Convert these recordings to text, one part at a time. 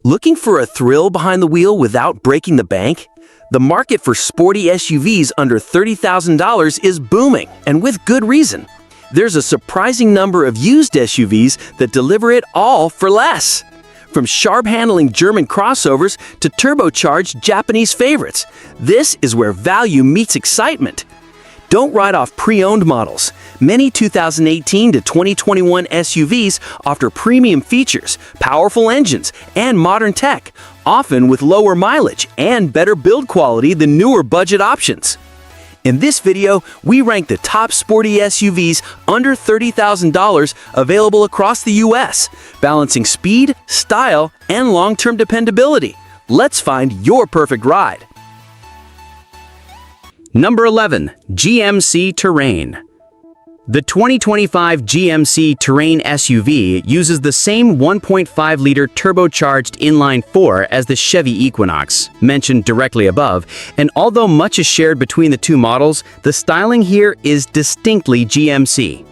Looking for a thrill behind the wheel without breaking the bank? The market for sporty SUVs under $30,000 is booming, and with good reason. There's a surprising number of used SUVs that deliver it all for less. From sharp-handling German crossovers to turbocharged Japanese favorites, this is where value meets excitement. Don't write off pre-owned models. Many 2018 to 2021 SUVs offer premium features, powerful engines, and modern tech, often with lower mileage and better build quality than newer budget options. In this video, we rank the top sporty SUVs under $30,000 available across the US, balancing speed, style, and long-term dependability. Let's find your perfect ride. Number 11. GMC Terrain. The 2025 GMC Terrain SUV uses the same 1.5-liter turbocharged inline-4 as the Chevy Equinox, mentioned directly above, and although much is shared between the two models, the styling here is distinctly GMC.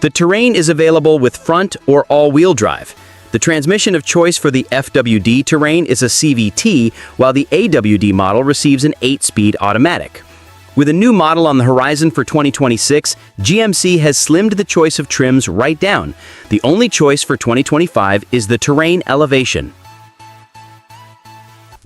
The Terrain is available with front or all-wheel drive. The transmission of choice for the FWD Terrain is a CVT, while the AWD model receives an 8-speed automatic. With a new model on the horizon for 2026, GMC has slimmed the choice of trims right down. The only choice for 2025 is the Terrain Elevation.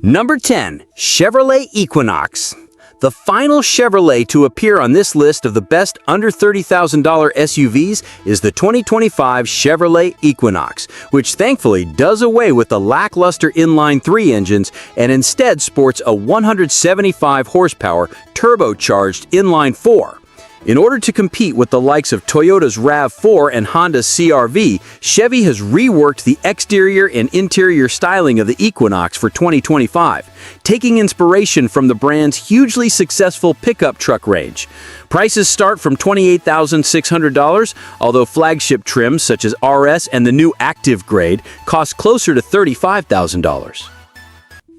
Number 10. Chevrolet Equinox. The final Chevrolet to appear on this list of the best under $30,000 SUVs is the 2025 Chevrolet Equinox, which thankfully does away with the lackluster inline-3 engines and instead sports a 175 horsepower turbocharged inline-4. In order to compete with the likes of Toyota's RAV4 and Honda's CR-V, Chevy has reworked the exterior and interior styling of the Equinox for 2025, taking inspiration from the brand's hugely successful pickup truck range. Prices start from $28,600, although flagship trims such as RS and the new Active grade cost closer to $35,000.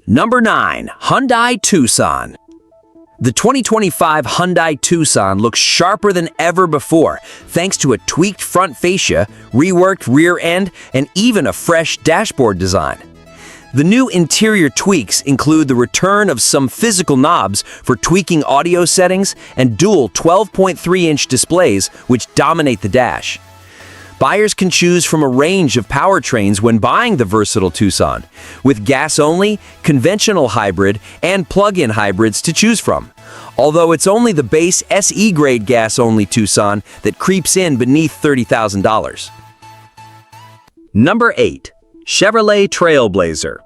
Number 9. Hyundai Tucson. The 2025 Hyundai Tucson looks sharper than ever before, thanks to a tweaked front fascia, reworked rear end, and even a fresh dashboard design. The new interior tweaks include the return of some physical knobs for tweaking audio settings and dual 12.3-inch displays which dominate the dash. Buyers can choose from a range of powertrains when buying the versatile Tucson, with gas-only, conventional hybrid, and plug-in hybrids to choose from. Although it's only the base SE-grade gas-only Tucson that creeps in beneath $30,000. Number 8. Chevrolet Trailblazer.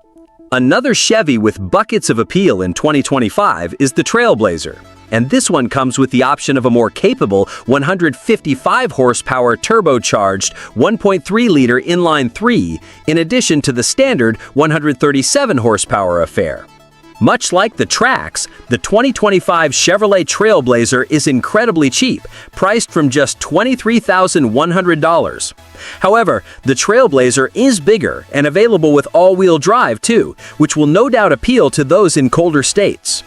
Another Chevy with buckets of appeal in 2025 is the Trailblazer. And this one comes with the option of a more capable 155 horsepower turbocharged 1.3-liter inline-3 in addition to the standard 137 horsepower affair. Much like the Trax, the 2025 Chevrolet Trailblazer is incredibly cheap, priced from just $23,100. However, the Trailblazer is bigger and available with all-wheel drive too, which will no doubt appeal to those in colder states.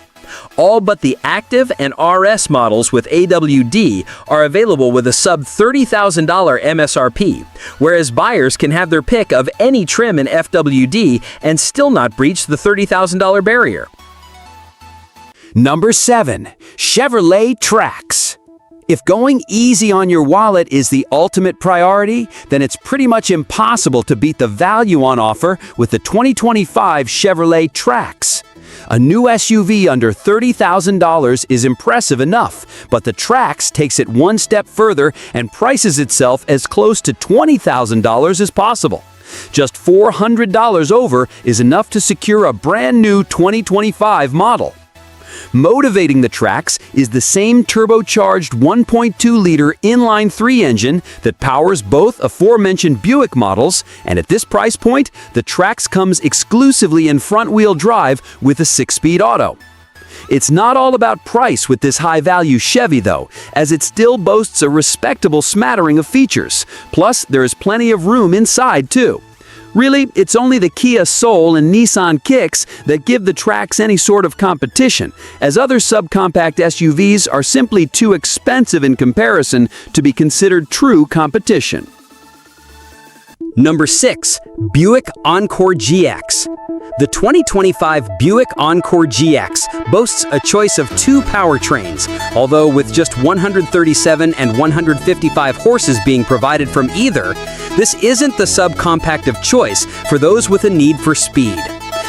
All but the Active and RS models with AWD are available with a sub-$30,000 MSRP, whereas buyers can have their pick of any trim in FWD and still not breach the $30,000 barrier. Number 7. Chevrolet Trax. If going easy on your wallet is the ultimate priority, then it's pretty much impossible to beat the value on offer with the 2025 Chevrolet Trax. A new SUV under $30,000 is impressive enough, but the Trax takes it one step further and prices itself as close to $20,000 as possible. Just $400 over is enough to secure a brand new 2025 model. Motivating the Trax is the same turbocharged 1.2-liter inline-3 engine that powers both aforementioned Buick models, and at this price point, the Trax comes exclusively in front-wheel drive with a 6-speed auto. It's not all about price with this high-value Chevy, though, as it still boasts a respectable smattering of features. Plus, there is plenty of room inside, too. Really, it's only the Kia Soul and Nissan Kicks that give the Trax any sort of competition, as other subcompact SUVs are simply too expensive in comparison to be considered true competition. Number 6. Buick Encore GX. The 2025 Buick Encore GX boasts a choice of two powertrains, although with just 137 and 155 horses being provided from either, this isn't the subcompact of choice for those with a need for speed.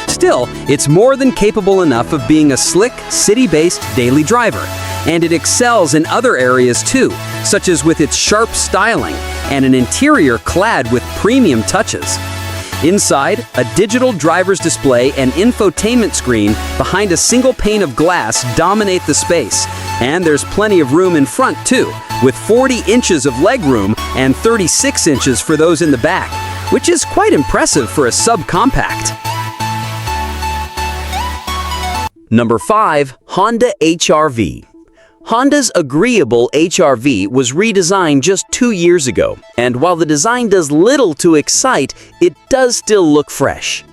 Still, it's more than capable enough of being a slick, city-based daily driver, and it excels in other areas too, such as with its sharp styling and an interior clad with premium touches. Inside, a digital driver's display and infotainment screen behind a single pane of glass dominate the space, and there's plenty of room in front too, with 40 inches of legroom and 36 inches for those in the back, which is quite impressive for a subcompact. Number 5. Honda HR-V. Honda's agreeable HR-V was redesigned just 2 years ago, and while the design does little to excite, it does still look fresh.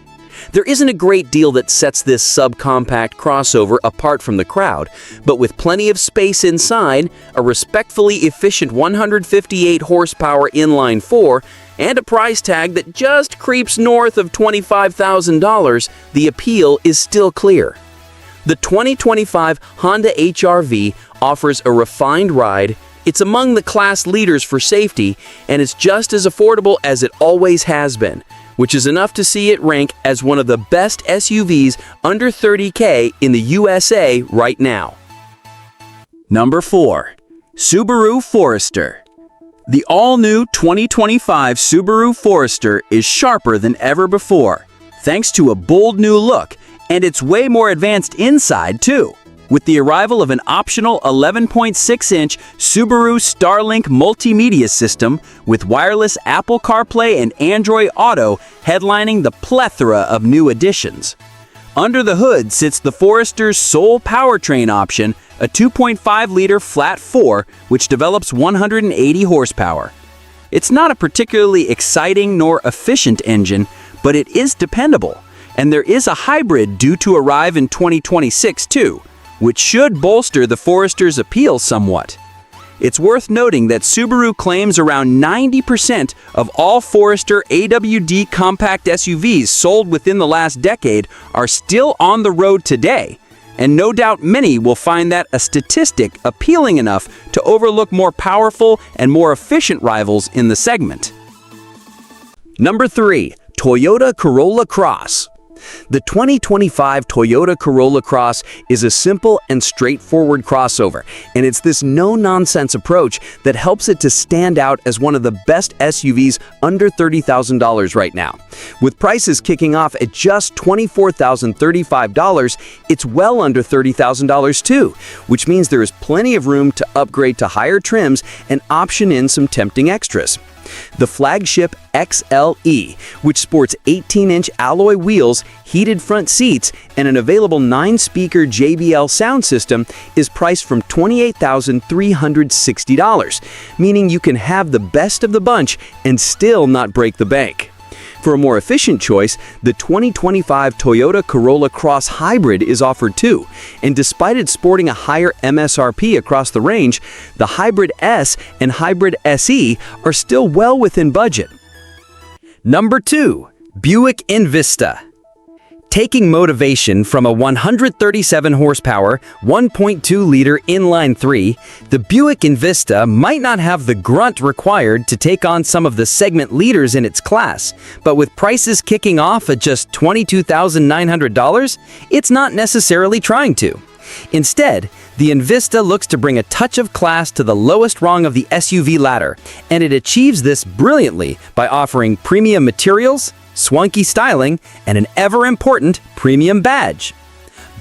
There isn't a great deal that sets this subcompact crossover apart from the crowd, but with plenty of space inside, a respectfully efficient 158 horsepower inline-4, and a price tag that just creeps north of $25,000, the appeal is still clear. The 2025 Honda HR-V offers a refined ride, it's among the class leaders for safety, and it's just as affordable as it always has been, which is enough to see it rank as one of the best SUVs under $30K in the USA right now. Number 4. Subaru Forester. The all-new 2025 Subaru Forester is sharper than ever before, thanks to a bold new look, and it's way more advanced inside too. With the arrival of an optional 11.6-inch Subaru Starlink multimedia system with wireless Apple CarPlay and Android Auto headlining the plethora of new additions. Under the hood sits the Forester's sole powertrain option, a 2.5-liter flat 4, which develops 180 horsepower. It's not a particularly exciting nor efficient engine, but it is dependable. And there is a hybrid due to arrive in 2026 too, which should bolster the Forester's appeal somewhat. It's worth noting that Subaru claims around 90% of all Forester AWD compact SUVs sold within the last decade are still on the road today, and no doubt many will find that a statistic appealing enough to overlook more powerful and more efficient rivals in the segment. Number 3. Toyota Corolla Cross. The 2025 Toyota Corolla Cross is a simple and straightforward crossover, and it's this no-nonsense approach that helps it to stand out as one of the best SUVs under $30,000 right now. With prices kicking off at just $24,035, it's well under $30,000 too, which means there is plenty of room to upgrade to higher trims and option in some tempting extras. The flagship XLE, which sports 18-inch alloy wheels, heated front seats, and an available 9-speaker JBL sound system, is priced from $28,360, meaning you can have the best of the bunch and still not break the bank. For a more efficient choice, the 2025 Toyota Corolla Cross Hybrid is offered too, and despite it sporting a higher MSRP across the range, the Hybrid S and Hybrid SE are still well within budget. Number 2. Buick Invista. Taking motivation from a 137 horsepower, 1.2-liter inline-3, the Buick Invista might not have the grunt required to take on some of the segment leaders in its class, but with prices kicking off at just $22,900, it's not necessarily trying to. Instead, the Invista looks to bring a touch of class to the lowest rung of the SUV ladder, and it achieves this brilliantly by offering premium materials, swanky styling, and an ever-important premium badge.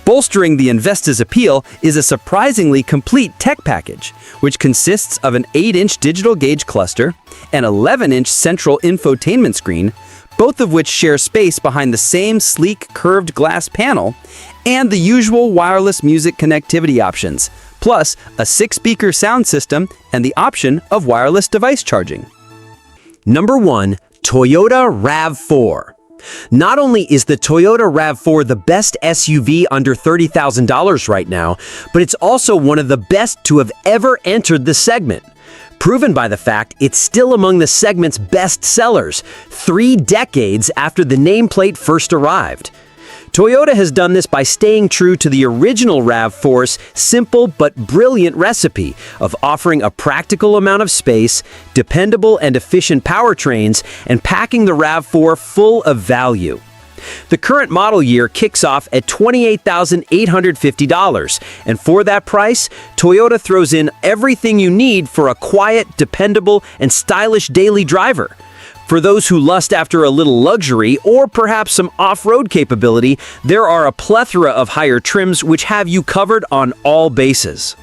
Bolstering the Invista's appeal is a surprisingly complete tech package, which consists of an 8-inch digital gauge cluster, an 11-inch central infotainment screen, both of which share space behind the same sleek curved glass panel, and the usual wireless music connectivity options, plus a 6-speaker sound system and the option of wireless device charging. Number 1. Toyota RAV4. Not only is the Toyota RAV4 the best SUV under $30,000 right now, but it's also one of the best to have ever entered the segment. proven by the fact it's still among the segment's best sellers, 3 decades after the nameplate first arrived. Toyota has done this by staying true to the original RAV4's simple but brilliant recipe of offering a practical amount of space, dependable and efficient powertrains, and packing the RAV4 full of value. The current model year kicks off at $28,850, and for that price, Toyota throws in everything you need for a quiet, dependable, and stylish daily driver. For those who lust after a little luxury or perhaps some off-road capability, there are a plethora of higher trims which have you covered on all bases.